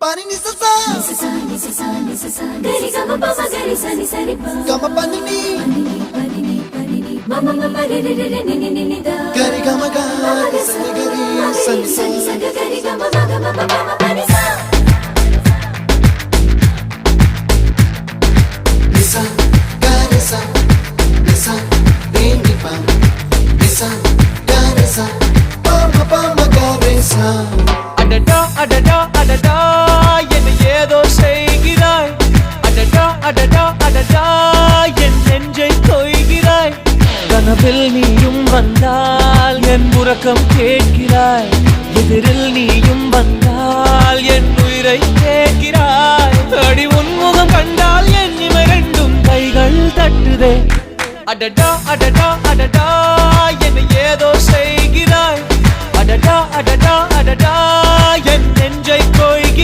Pani ni sa gari gama pa ma gari sa ni sa ri pa gama pani ni mama mama re re re ni ni ni da gari gama ga sa ni gari sa ni sa gari gama ma gama pa ma pani sa nisa gari sa nisa re ni pa nisa gari sa pa ma gari sa adada adada adada என்ன ஏதோ செய்கிறாய் adada adada adada என் நெஞ்சை கொய்கிறாய் கனவில் நீயும் வந்தால் என் உறக்கம் கேட்கிறாய் எதிரில் நீயும் வந்தால் என் உயிரை கேட்கிறாய் அடி உன்முகம் கண்டால் என் இமை ரெண்டும் கைகள் தட்டுதே adada adada adada என்ன ஏதோ செய்கிறாய் adada adada adada என் நெஞ்சை கொய்கிறாய்